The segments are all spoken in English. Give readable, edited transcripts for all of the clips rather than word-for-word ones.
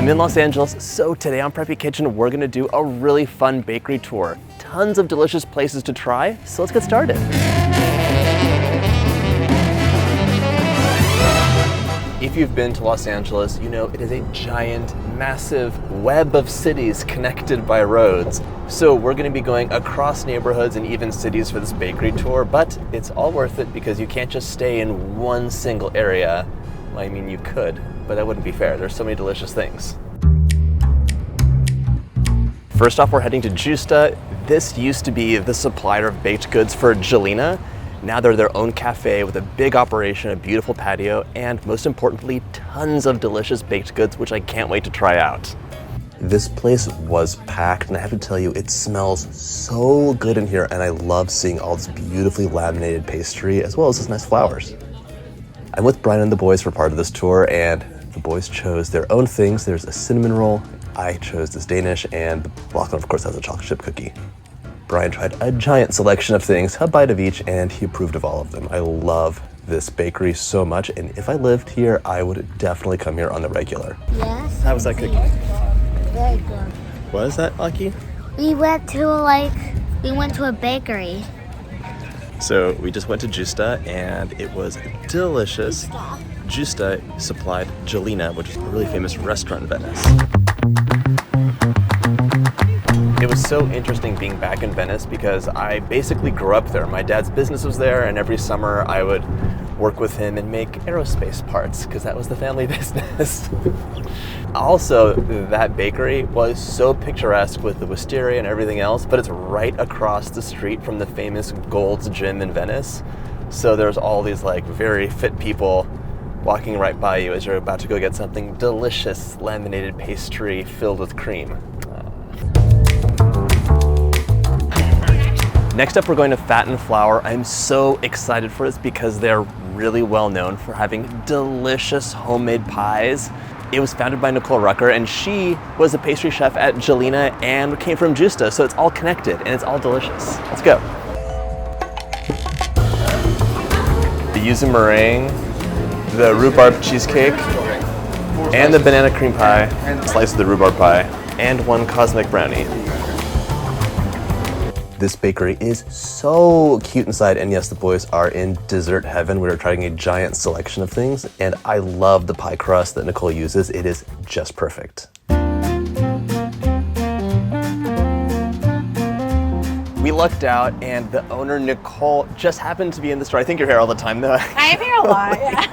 I'm in Los Angeles, so today on Preppy Kitchen, we're gonna do a really fun bakery tour. Tons of delicious places to try, so let's get started. If you've been to Los Angeles, you know it is a giant, massive web of cities connected by roads. So we're gonna be going across neighborhoods and even cities for this bakery tour, but it's all worth it because you can't just stay in one single area. Well, I mean, you could, but that wouldn't be fair. There's so many delicious things. First off, we're heading to Gjusta. This used to be the supplier of baked goods for Gjusta. Now they're their own cafe with a big operation, a beautiful patio, and most importantly, tons of delicious baked goods, which I can't wait to try out. This place was packed, and I have to tell you, it smells so good in here, and I love seeing all this beautifully laminated pastry, as well as these nice flowers. I'm with Brian and the boys for part of this tour, and the boys chose their own things. There's a cinnamon roll, I chose this Danish, and Lachlan, of course, has a chocolate chip cookie. Brian tried a giant selection of things, a bite of each, and he approved of all of them. I love this bakery so much, and if I lived here, I would definitely come here on the regular. Yes. How was that cookie? Very good. What is that, Lucky? We went to a bakery. So we just went to Gjusta, and it was delicious. Gjusta supplied Gjusta, which is a really famous restaurant in Venice. It was so interesting being back in Venice because I basically grew up there. My dad's business was there, and every summer I would work with him and make aerospace parts because that was the family business. Also, that bakery was so picturesque with the wisteria and everything else, but it's right across the street from the famous Gold's Gym in Venice. So there's all these like very fit people walking right by you as you're about to go get something delicious, laminated pastry filled with cream. Next up, we're going to Fat and Flour. I'm so excited for this because they're really well known for having delicious homemade pies. It was founded by Nicole Rucker, and she was a pastry chef at Gjusta and came from Gjusta, so it's all connected and it's all delicious. Let's go. The yuzu meringue, the rhubarb cheesecake, and the banana cream pie, slice of the rhubarb pie, and one cosmic brownie. This bakery is so cute inside, and yes, the boys are in dessert heaven. We are trying a giant selection of things, and I love the pie crust that Nicole uses. It is just perfect. We lucked out, and the owner, Nicole, just happened to be in the store. I think you're here all the time, though. I am here a lot, yeah.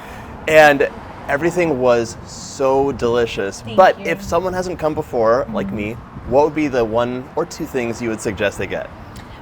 And everything was so delicious. Thank you. If someone hasn't come before, like me, what would be the one or two things you would suggest they get?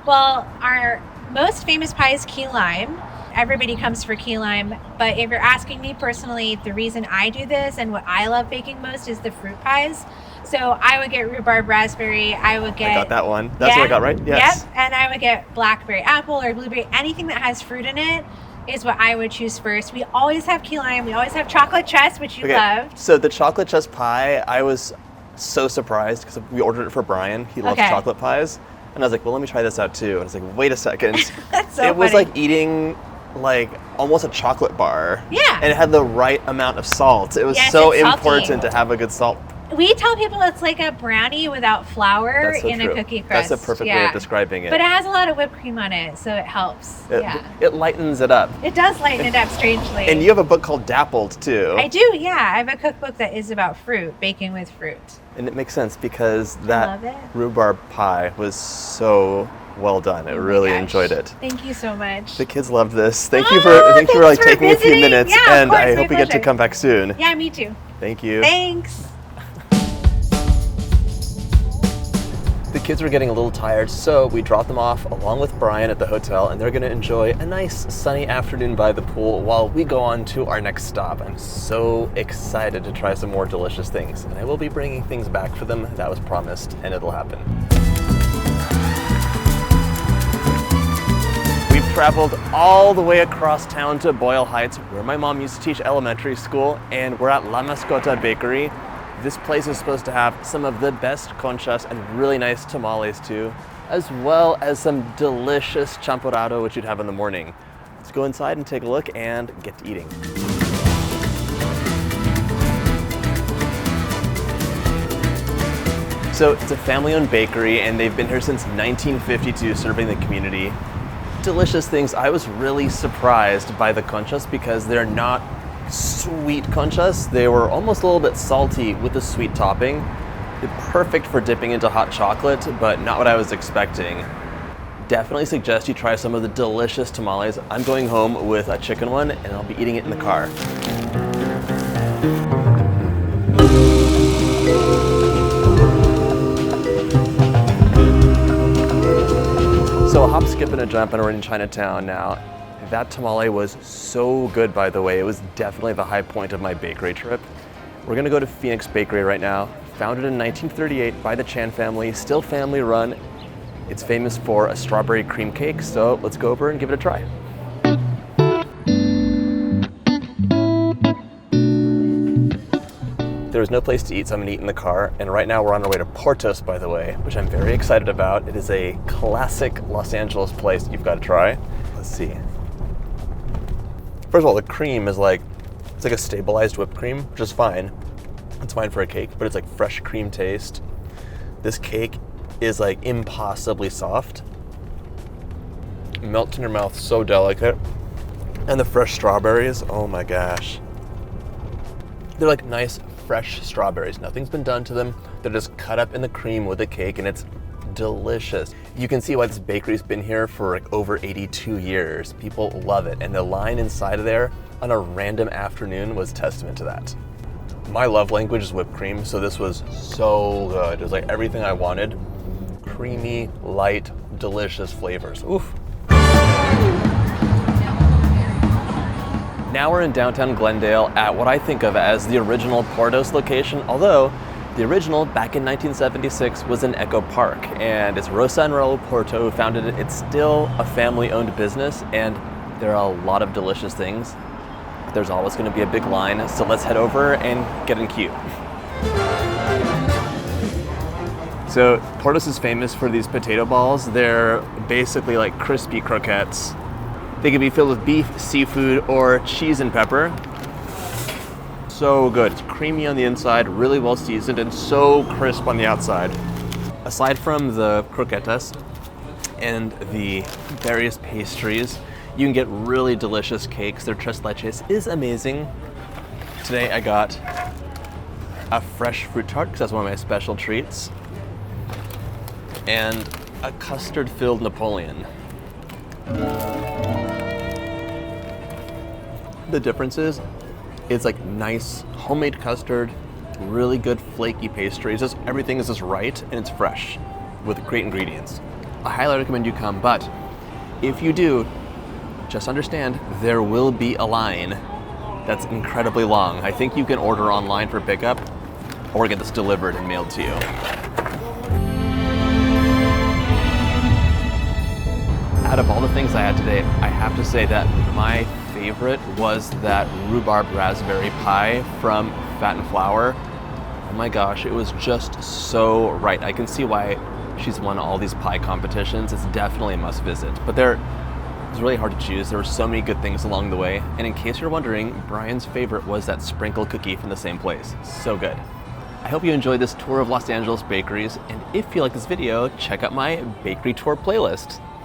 Well, our most famous pie is key lime. Everybody comes for key lime, but if you're asking me personally, the reason I do this and what I love baking most is the fruit pies. So I would get rhubarb raspberry, I got that one. That's what I got, right? Yes. Yep, and I would get blackberry apple or blueberry. Anything that has fruit in it is what I would choose first. We always have key lime, we always have chocolate chess, which you loved. So the chocolate chess pie, I was so surprised because we ordered it for Brian. He loves chocolate pies. And I was like, well, let me try this out too. And I was like, wait a second. That's so It was funny. like eating like almost a chocolate bar. Yeah. And it had the right amount of salt. It was so important to have a good salt. We tell people it's like a brownie without flour in a cookie crust. That's a perfect way of describing it. But it has a lot of whipped cream on it, so it helps. It lightens it up. It does lighten it up strangely. And you have a book called Dappled too. I do, yeah. I have a cookbook that is about fruit, baking with fruit. And it makes sense because that rhubarb pie was so well done. I really enjoyed it. Thank you so much. The kids loved this. Thank you for taking a few minutes, and I hope we get to come back soon. Yeah, me too. Thank you. Thanks. The kids were getting a little tired, so we dropped them off along with Brian at the hotel, and they're going to enjoy a nice sunny afternoon by the pool while we go on to our next stop. I'm so excited to try some more delicious things, and I will be bringing things back for them. That was promised, and it'll happen. We've traveled all the way across town to Boyle Heights, where my mom used to teach elementary school, and we're at La Mascota Bakery. This place is supposed to have some of the best conchas and really nice tamales too, as well as some delicious champurrado, which you'd have in the morning. Let's go inside and take a look and get to eating. So it's a family-owned bakery, and they've been here since 1952, serving the community. Delicious things. I was really surprised by the conchas because they're not sweet conchas. They were almost a little bit salty with the sweet topping. They're perfect for dipping into hot chocolate, but not what I was expecting. Definitely suggest you try some of the delicious tamales. I'm going home with a chicken one, and I'll be eating it in the car. So a hop, skip, and a jump, and we're in Chinatown now. That tamale was so good, by the way. It was definitely the high point of my bakery trip. We're gonna go to Phoenix Bakery right now. Founded in 1938 by the Chan family, still family run. It's famous for a strawberry cream cake, so let's go over and give it a try. There was no place to eat, so I'm gonna eat in the car. And right now we're on our way to Porto, by the way, which I'm very excited about. It is a classic Los Angeles place that you've got to try. Let's see. First of all, the cream is it's like a stabilized whipped cream, which is fine. It's fine for a cake, but it's like fresh cream taste. This cake is like impossibly soft. Melts in your mouth, so delicate. And the fresh strawberries, oh my gosh. They're like nice, fresh strawberries. Nothing's been done to them. They're just cut up in the cream with the cake, and it's delicious. You can see why this bakery's been here for like over 82 years. People love it, and the line inside of there on a random afternoon was testament to that. My love language is whipped cream, so this was so good. It was like everything I wanted. Creamy, light, delicious flavors. Oof. Now we're in downtown Glendale at what I think of as the original Porto's location, although the original, back in 1976, was in Echo Park, and it's Rosa and Raul Porto who founded it. It's still a family-owned business, and there are a lot of delicious things. But there's always going to be a big line, so let's head over and get in queue. So Porto's is famous for these potato balls. They're basically like crispy croquettes. They can be filled with beef, seafood, or cheese and pepper. So good. It's creamy on the inside, really well seasoned, and so crisp on the outside. Aside from the croquetas and the various pastries, you can get really delicious cakes. Their tres leches is amazing. Today I got a fresh fruit tart, because that's one of my special treats, and a custard-filled Napoleon. The difference is, it's like nice homemade custard, really good flaky pastries. Just everything is just right, and it's fresh with great ingredients. I highly recommend you come, but if you do, just understand there will be a line that's incredibly long. I think you can order online for pickup or get this delivered and mailed to you. Out of all the things I had today, I have to say that my favorite was that rhubarb raspberry pie from Fat and Flour. Oh my gosh, it was just so right. I can see why she's won all these pie competitions. It's definitely a must visit. But it's really hard to choose. There were so many good things along the way. And in case you're wondering, Brian's favorite was that sprinkle cookie from the same place. So good. I hope you enjoyed this tour of Los Angeles bakeries. And if you like this video, check out my bakery tour playlist.